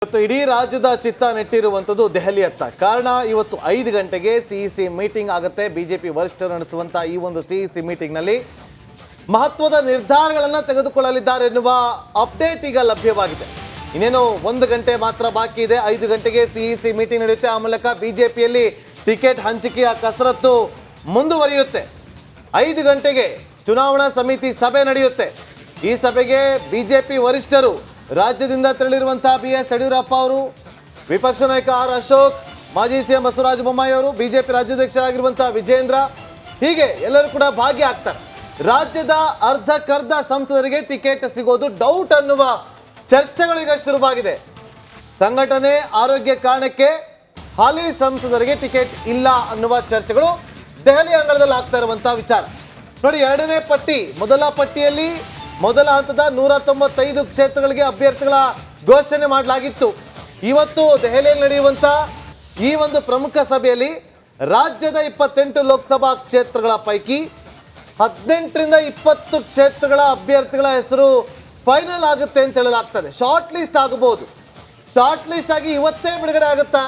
ಇವತ್ತು ಇಡೀ ರಾಜ್ಯದ ಚಿತ್ತ ನೆಟ್ಟಿರುವಂಥದ್ದು ದೆಹಲಿಯತ್ತ. ಕಾರಣ ಇವತ್ತು 5 ಗಂಟೆಗೆ ಸಿಇಸಿ ಮೀಟಿಂಗ್ ಆಗುತ್ತೆ. ಬಿಜೆಪಿ ವರಿಷ್ಠರು ನಡೆಸುವಂಥ ಈ ಒಂದು ಸಿಇಸಿ ಮೀಟಿಂಗ್ನಲ್ಲಿ ಮಹತ್ವದ ನಿರ್ಧಾರಗಳನ್ನು ತೆಗೆದುಕೊಳ್ಳಲಿದ್ದಾರೆ ಎನ್ನುವ ಅಪ್ಡೇಟ್ ಈಗ ಲಭ್ಯವಾಗಿದೆ. ಇನ್ನೇನು 1 ಗಂಟೆ ಮಾತ್ರ ಬಾಕಿ ಇದೆ. 5 ಗಂಟೆಗೆ ಸಿಇಸಿ ಮೀಟಿಂಗ್ ನಡೆಯುತ್ತೆ. ಆ ಮೂಲಕ ಬಿಜೆಪಿಯಲ್ಲಿ ಟಿಕೆಟ್ ಹಂಚಿಕೆಯ ಕಸರತ್ತು ಮುಂದುವರಿಯುತ್ತೆ. 5 ಗಂಟೆಗೆ ಚುನಾವಣಾ ಸಮಿತಿ ಸಭೆ ನಡೆಯುತ್ತೆ. ಈ ಸಭೆಗೆ ಬಿಜೆಪಿ ವರಿಷ್ಠರು, ರಾಜ್ಯದಿಂದ ತೆರಳಿರುವಂತಹ BS ಯಡಿಯೂರಪ್ಪ ಅವರು, ವಿಪಕ್ಷ ನಾಯಕ R ಅಶೋಕ್, ಮಾಜಿ CM ಬಸವರಾಜ ಬೊಮ್ಮಾಯಿ ಅವರು, ಬಿಜೆಪಿ ರಾಜ್ಯಾಧ್ಯಕ್ಷರಾಗಿರುವಂತಹ ವಿಜೇಂದ್ರ, ಹೀಗೆ ಎಲ್ಲರೂ ಕೂಡ ಭಾಗಿಯಾಗ್ತಾರೆ. ರಾಜ್ಯದ ಅರ್ಧಕ್ಕರ್ಧ ಸಂಸದರಿಗೆ ಟಿಕೆಟ್ ಸಿಗೋದು ಡೌಟ್ ಅನ್ನುವ ಚರ್ಚೆಗಳೀಗ ಶುರುವಾಗಿದೆ. ಸಂಘಟನೆ ಆರೋಗ್ಯ ಕಾರಣಕ್ಕೆ ಹಾಲಿ ಸಂಸದರಿಗೆ ಟಿಕೆಟ್ ಇಲ್ಲ ಅನ್ನುವ ಚರ್ಚೆಗಳು ದೆಹಲಿ ಅಂಗಳದಲ್ಲಿ ಆಗ್ತಾ ಇರುವಂತಹ ವಿಚಾರ. ನೋಡಿ, ಎರಡನೇ ಪಟ್ಟಿ, ಮೊದಲ ಪಟ್ಟಿಯಲ್ಲಿ ಮೊದಲ ಹಂತದ 195 ಕ್ಷೇತ್ರಗಳಿಗೆ ಅಭ್ಯರ್ಥಿಗಳ ಘೋಷಣೆ ಮಾಡಲಾಗಿತ್ತು. ಇವತ್ತು ದೆಹಲಿಯಲ್ಲಿ ನಡೆಯುವಂಥ ಈ ಒಂದು ಪ್ರಮುಖ ಸಭೆಯಲ್ಲಿ ರಾಜ್ಯದ 28 ಲೋಕಸಭಾ ಕ್ಷೇತ್ರಗಳ ಪೈಕಿ 18ರಿಂದ 20 ಕ್ಷೇತ್ರಗಳ ಅಭ್ಯರ್ಥಿಗಳ ಹೆಸರು ಫೈನಲ್ ಆಗುತ್ತೆ ಅಂತ ಹೇಳಲಾಗ್ತದೆ. ಶಾರ್ಟ್ ಲಿಸ್ಟ್ ಆಗಬಹುದು. ಶಾರ್ಟ್ ಲಿಸ್ಟ್ ಆಗಿ ಇವತ್ತೇ ಬಿಡುಗಡೆ ಆಗುತ್ತಾ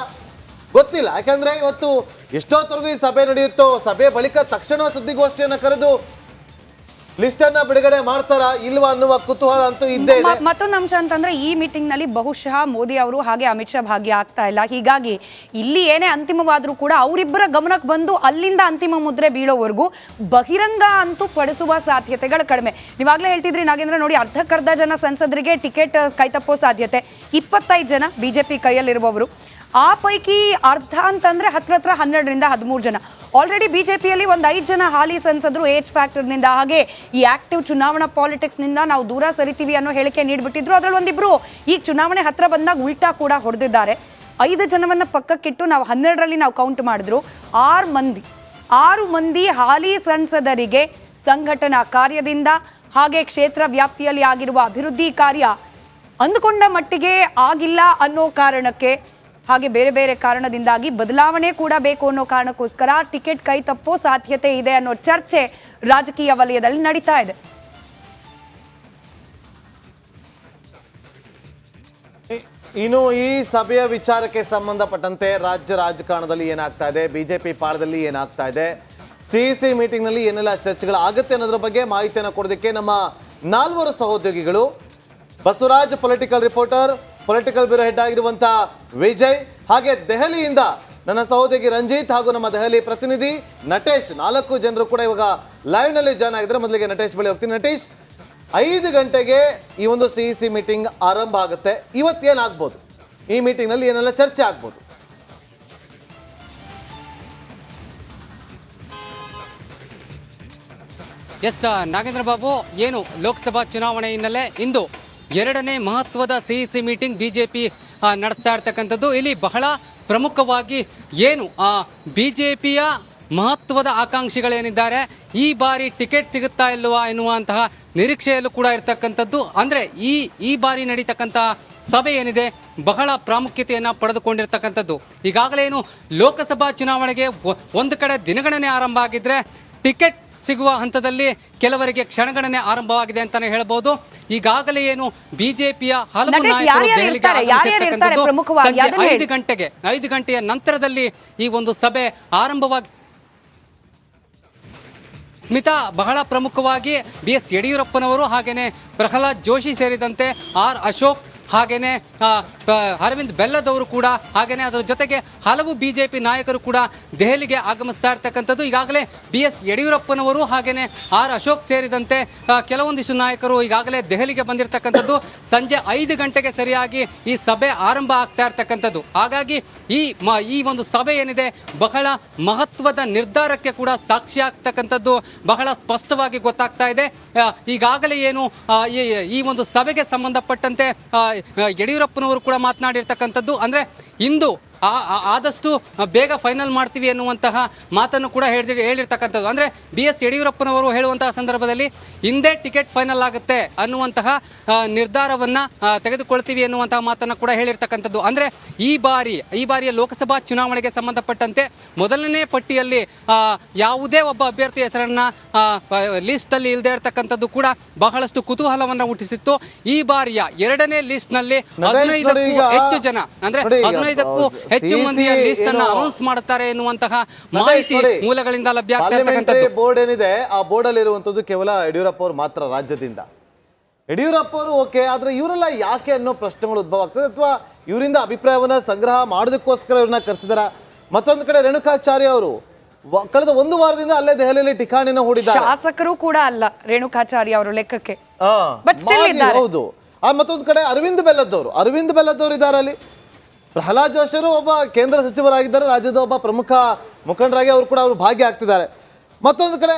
ಗೊತ್ತಿಲ್ಲ. ಯಾಕಂದ್ರೆ ಇವತ್ತು ಎಷ್ಟೊತ್ತವರೆಗೂ ಈ ಸಭೆ ನಡೆಯುತ್ತೋ, ಸಭೆ ಬಳಿಕ ತಕ್ಷಣ ಸುದ್ದಿಗೋಷ್ಠಿಯನ್ನು ಕರೆದು ಲಿಸ್ಟ್ ಅನ್ನ ಬಿಡುಗಡೆ ಮಾಡ್ತಾರಾ ಇಲ್ವಾ ಅನ್ನುವ ಕುತೂಹಲ ಅಂತೂ ಇದ್ದೇ ಇದೆ. ಮತ್ತೊಂದು ಅಂಶ ಅಂತಂದ್ರೆ ಈ ಮೀಟಿಂಗ್ ನಲ್ಲಿ ಬಹುಶಃ ಮೋದಿ ಅವರು ಹಾಗೆ ಅಮಿತ್ ಶಾ ಭಾಗಿಯಾಗ್ತಾ ಇಲ್ಲ. ಹೀಗಾಗಿ ಇಲ್ಲಿ ಏನೇ ಅಂತಿಮವಾದ್ರೂ ಕೂಡ ಅವರಿಬ್ಬರ ಗಮನಕ್ಕೆ ಬಂದು ಅಲ್ಲಿಂದ ಅಂತಿಮ ಮುದ್ರೆ ಬೀಳೋವರೆಗೂ ಬಹಿರಂಗ ಅಂತೂ ಪಡಿಸುವ ಸಾಧ್ಯತೆಗಳು ಕಡಿಮೆ. ನೀವಾಗಲೇ ಹೇಳ್ತಿದ್ರಿ ನಾಗೇಂದ್ರ, ನೋಡಿ, ಅರ್ಧಕ್ಕರ್ಧ ಜನ ಸಂಸದರಿಗೆ ಟಿಕೆಟ್ ಕೈತಪ್ಪೋ ಸಾಧ್ಯತೆ, 25 ಜನ ಬಿಜೆಪಿ ಕೈಯಲ್ಲಿರುವವರು. ಆ ಪೈಕಿ ಅರ್ಧ ಅಂತಂದ್ರೆ ಹತ್ರ 12ರಿಂದ 13 ಜನ ಆಲ್ರೆಡಿ ಬಿಜೆಪಿಯಲ್ಲಿ ಒಂದು 5 ಜನ ಹಾಲಿ ಸಂಸದರು ಏಜ್ ಫ್ಯಾಕ್ಟರ್ನಿಂದ, ಹಾಗೆ ಈ ಆಕ್ಟಿವ್ ಚುನಾವಣಾ ಪಾಲಿಟಿಕ್ಸ್ನಿಂದ ನಾವು ದೂರ ಸರಿತೀವಿ ಅನ್ನೋ ಹೇಳಿಕೆ ನೀಡಿಬಿಟ್ಟಿದ್ರು. ಅದರಲ್ಲಿ ಒಂದಿಬ್ರು ಈಗ ಚುನಾವಣೆ ಹತ್ರ ಬಂದಾಗ ಉಲ್ಟಾ ಕೂಡ ಹೊಡೆದಿದ್ದಾರೆ. 5 ಜನವನ್ನ ಪಕ್ಕಕ್ಕಿಟ್ಟು ನಾವು 12ರಲ್ಲಿ ನಾವು ಕೌಂಟ್ ಮಾಡಿದ್ರು 6 ಮಂದಿ ಹಾಲಿ ಸಂಸದರಿಗೆ ಸಂಘಟನಾ ಕಾರ್ಯದಿಂದ ಹಾಗೆ ಕ್ಷೇತ್ರ ವ್ಯಾಪ್ತಿಯಲ್ಲಿ ಆಗಿರುವ ಅಭಿವೃದ್ಧಿ ಕಾರ್ಯ ಅಂದುಕೊಂಡ ಮಟ್ಟಿಗೆ ಆಗಿಲ್ಲ ಅನ್ನೋ ಕಾರಣಕ್ಕೆ, ಹಾಗೆ ಬೇರೆ ಬೇರೆ ಕಾರಣದಿಂದಾಗಿ ಬದಲಾವಣೆ ಕೂಡ ಬೇಕು ಅನ್ನೋ ಕಾರಣಕ್ಕೋಸ್ಕರ ಟಿಕೆಟ್ ಕೈ ತಪ್ಪೋ ಸಾಧ್ಯತೆ ಇದೆ ಅನ್ನೋ ಚರ್ಚೆ ರಾಜಕೀಯ ವಲಯದಲ್ಲಿ ನಡೀತಾ ಇದೆ. ಇನ್ನು ಈ ಸಭೆಯ ವಿಚಾರಕ್ಕೆ ಸಂಬಂಧಪಟ್ಟಂತೆ ರಾಜ್ಯ ರಾಜಕಾರಣದಲ್ಲಿ ಏನಾಗ್ತಾ ಇದೆ, ಬಿಜೆಪಿ ಪಾಳದಲ್ಲಿ ಏನಾಗ್ತಾ ಇದೆ, ಸಿಇಸಿ ಮೀಟಿಂಗ್ ನಲ್ಲಿ ಏನೆಲ್ಲ ಚರ್ಚೆಗಳು ಆಗುತ್ತೆ ಅನ್ನೋದ್ರ ಬಗ್ಗೆ ಮಾಹಿತಿಯನ್ನು ಕೊಡೋದಕ್ಕೆ ನಮ್ಮ 4 ಸಹೋದ್ಯೋಗಿಗಳು, Basavaraj political reporter, political bureau head ಆಗಿರುವಂತಹ ವಿಜಯ್, ಹಾಗೆ ದೆಹಲಿಯಿಂದ ನನ್ನ ಸಹೋದರಿ ರಂಜಿತ್ ಹಾಗೂ ನಮ್ಮ ದೆಹಲಿ ಪ್ರತಿನಿಧಿ ನಟೇಶ್, 4 ಜನರು ಕೂಡ ಇವಾಗ ಲೈವ್ ನಲ್ಲಿ ಜಾಯ್ನ್ ಆಗಿದ್ದಾರೆ. ಮೊದಲಿಗೆ ನಟೇಶ್ ಬಳಿ ಹೋಗ್ತೀನಿ. ನಟೇಶ್, 5 ಗಂಟೆಗೆ ಈ ಒಂದು ಸಿಇಸಿ ಮೀಟಿಂಗ್ ಆರಂಭ ಆಗುತ್ತೆ. ಇವತ್ತೇನಾಗ್ಬೋದು, ಈ ಮೀಟಿಂಗ್ ನಲ್ಲಿ ಏನೆಲ್ಲ ಚರ್ಚೆ ಆಗ್ಬೋದು? ಎಸ್ ನಾಗೇಂದ್ರ ಬಾಬು, ಏನು ಲೋಕಸಭಾ ಚುನಾವಣೆ ಹಿನ್ನೆಲೆ ಇಂದು 2ನೇ ಮಹತ್ವದ ಸಿಇಸಿ ಮೀಟಿಂಗ್ ಬಿಜೆಪಿ ನಡೆಸ್ತಾ ಇರ್ತಕ್ಕಂಥದ್ದು. ಇಲ್ಲಿ ಬಹಳ ಪ್ರಮುಖವಾಗಿ ಏನು ಬಿಜೆಪಿಯ ಮಹತ್ವದ ಆಕಾಂಕ್ಷಿಗಳೇನಿದ್ದಾರೆ, ಈ ಬಾರಿ ಟಿಕೆಟ್ ಸಿಗುತ್ತಾ ಇಲ್ವಾ ಎನ್ನುವಂತಹ ನಿರೀಕ್ಷೆಯಲ್ಲೂ ಕೂಡ ಇರ್ತಕ್ಕಂಥದ್ದು. ಅಂದರೆ ಈ ಬಾರಿ ನಡೀತಕ್ಕಂತಹ ಸಭೆ ಏನಿದೆ ಬಹಳ ಪ್ರಾಮುಖ್ಯತೆಯನ್ನು ಪಡೆದುಕೊಂಡಿರ್ತಕ್ಕಂಥದ್ದು. ಈಗಾಗಲೇ ಏನು ಲೋಕಸಭಾ ಚುನಾವಣೆಗೆ ಒಂದು ಕಡೆ ದಿನಗಣನೆ ಆರಂಭ ಆಗಿದ್ರೆ, ಟಿಕೆಟ್ ಸಿಗುವ ಹಂತದಲ್ಲಿ ಕೆಲವರಿಗೆ ಕ್ಷಣಗಣನೆ ಆರಂಭವಾಗಿದೆ ಅಂತಾನೆ ಹೇಳ್ಬೋದು. ಈಗಾಗಲೇ ಏನು ಬಿಜೆಪಿಯ ಹಲವು ನಾಯಕರು ದೆಹಲಿಗೆ ಆಗಮಿಸಿರ್ತಕ್ಕಂಥದ್ದು ಸಂಜೆ 5 ಗಂಟೆಯ ನಂತರದಲ್ಲಿ ಈ ಒಂದು ಸಭೆ ಆರಂಭವಾಗಿ. ಸ್ಮಿತಾ, ಬಹಳ ಪ್ರಮುಖವಾಗಿ BS ಯಡಿಯೂರಪ್ಪನವರು, ಹಾಗೇನೆ ಪ್ರಹ್ಲಾದ್ ಜೋಶಿ ಸೇರಿದಂತೆ R ಅಶೋಕ್, ಹಾಗೇನೆ ಅರವಿಂದ್ ಬೆಲ್ಲದವರು ಕೂಡ, ಹಾಗೇನೆ ಅದರ ಜೊತೆಗೆ ಹಲವು ಬಿಜೆಪಿ ನಾಯಕರು ಕೂಡ ದೆಹಲಿಗೆ ಆಗಮಿಸ್ತಾ ಇರ್ತಕ್ಕಂಥದ್ದು. ಈಗಾಗಲೇ BS ಯಡಿಯೂರಪ್ಪನವರು ಹಾಗೇನೆ R ಅಶೋಕ್ ಸೇರಿದಂತೆ ಕೆಲವೊಂದಿಷ್ಟು ನಾಯಕರು ಈಗಾಗಲೇ ದೆಹಲಿಗೆ ಬಂದಿರತಕ್ಕಂಥದ್ದು. ಸಂಜೆ 5 ಗಂಟೆಗೆ ಸರಿಯಾಗಿ ಈ ಸಭೆ ಆರಂಭ ಆಗ್ತಾ ಇರ್ತಕ್ಕಂಥದ್ದು. ಹಾಗಾಗಿ ಈ ಒಂದು ಸಭೆ ಏನಿದೆ ಬಹಳ ಮಹತ್ವದ ನಿರ್ಧಾರಕ್ಕೆ ಕೂಡ ಸಾಕ್ಷಿ ಆಗ್ತಕ್ಕಂಥದ್ದು ಬಹಳ ಸ್ಪಷ್ಟವಾಗಿ ಗೊತ್ತಾಗ್ತಾ ಇದೆ. ಈಗಾಗಲೇ ಏನು ಈ ಒಂದು ಸಭೆಗೆ ಸಂಬಂಧಪಟ್ಟಂತೆ ಯಡಿಯೂರಪ್ಪನವರು ಕೂಡ ಮಾತನಾಡಿರ್ತಕ್ಕಂಥದ್ದು. ಅಂದರೆ ಇಂದು ಆದಷ್ಟು ಬೇಗ ಫೈನಲ್ ಮಾಡ್ತೀವಿ ಎನ್ನುವಂತಹ ಮಾತನ್ನು ಕೂಡ ಹೇಳಿರ್ತಕ್ಕಂಥದ್ದು. ಅಂದರೆ BS ಯಡಿಯೂರಪ್ಪನವರು ಹೇಳುವಂತಹ ಸಂದರ್ಭದಲ್ಲಿ ಹಿಂದೆ ಟಿಕೆಟ್ ಫೈನಲ್ ಆಗುತ್ತೆ ಅನ್ನುವಂತಹ ನಿರ್ಧಾರವನ್ನು ತೆಗೆದುಕೊಳ್ತೀವಿ ಎನ್ನುವಂತಹ ಮಾತನ್ನು ಕೂಡ ಹೇಳಿರ್ತಕ್ಕಂಥದ್ದು. ಅಂದರೆ ಈ ಬಾರಿಯ ಲೋಕಸಭಾ ಚುನಾವಣೆಗೆ ಸಂಬಂಧಪಟ್ಟಂತೆ ಮೊದಲನೇ ಪಟ್ಟಿಯಲ್ಲಿ ಯಾವುದೇ ಒಬ್ಬ ಅಭ್ಯರ್ಥಿ ಹೆಸರನ್ನು ಲಿಸ್ಟಲ್ಲಿ ಇಲ್ಲದೆ ಇರತಕ್ಕಂಥದ್ದು ಕೂಡ ಬಹಳಷ್ಟು ಕುತೂಹಲವನ್ನು ಹುಟ್ಟಿಸಿತ್ತು. ಈ ಬಾರಿಯ ಎರಡನೇ ಲಿಸ್ಟ್ನಲ್ಲಿ 15ಕ್ಕೂ ಹೆಚ್ಚು ಜನ, ಅಂದರೆ 15ಕ್ಕೂ ಹೆಚ್ಚು ಮಂದಿಯ ಲಿಸ್ಟ್ ಅನ್ನು ಅನೌನ್ಸ್ ಮಾಡುತ್ತಾರೆ ಎನ್ನುವಂತಹ ಮಾಹಿತಿ ಮೂಲಗಳಿಂದ ಲಭ್ಯ ಆಗ್ತಾ ಇರತಕ್ಕಂಥದ್ದು. ಬೋರ್ಡ್ ಏನಿದೆ ಆ ಬೋರ್ಡ್ ಅಲ್ಲಿ ಇರುವಂತದ್ದು ಕೇವಲ ಯಡಿಯೂರಪ್ಪ ಅವರು ಮಾತ್ರ ರಾಜ್ಯದಿಂದ. ಯಡಿಯೂರಪ್ಪ ಅವರು ಓಕೆ, ಆದ್ರೆ ಇವರೆಲ್ಲ ಯಾಕೆ ಅನ್ನೋ ಪ್ರಶ್ನೆಗಳು ಉದ್ಭವ ಆಗ್ತದೆ, ಅಥವಾ ಇವರಿಂದ ಅಭಿಪ್ರಾಯವನ್ನ ಸಂಗ್ರಹ ಮಾಡೋದಕ್ಕೋಸ್ಕರ ಇವ್ರನ್ನ ಕರೆಸಿದಾರ? ಮತ್ತೊಂದು ಕಡೆ ರೇಣುಕಾಚಾರ್ಯ ಅವರು ಕಳೆದ ಒಂದು ವಾರದಿಂದ ಅಲ್ಲೇ ದೆಹಲಿಯಲ್ಲಿ ಠಿಕಾಣಿನ ಹೂಡಿದ್ದಾರೆ. ಶಾಸಕರು ಕೂಡ ಅಲ್ಲ ರೇಣುಕಾಚಾರ್ಯ ಅವರು ಲೆಕ್ಕಕ್ಕೆ. ಹೌದು. ಮತ್ತೊಂದು ಕಡೆ ಅರವಿಂದ್ ಬೆಲ್ಲದವರು ಇದ್ದಾರೆ ಅಲ್ಲಿ. ಪ್ರಹ್ಲಾದ್ ಜೋಶಿ ಅವರು ಒಬ್ಬ ಕೇಂದ್ರ ಸಚಿವರಾಗಿದ್ದಾರೆ, ರಾಜ್ಯದ ಒಬ್ಬ ಪ್ರಮುಖ ಮುಖಂಡರಾಗಿ ಅವರು ಭಾಗಿ ಆಗ್ತಿದ್ದಾರೆ. ಮತ್ತೊಂದು ಕಡೆ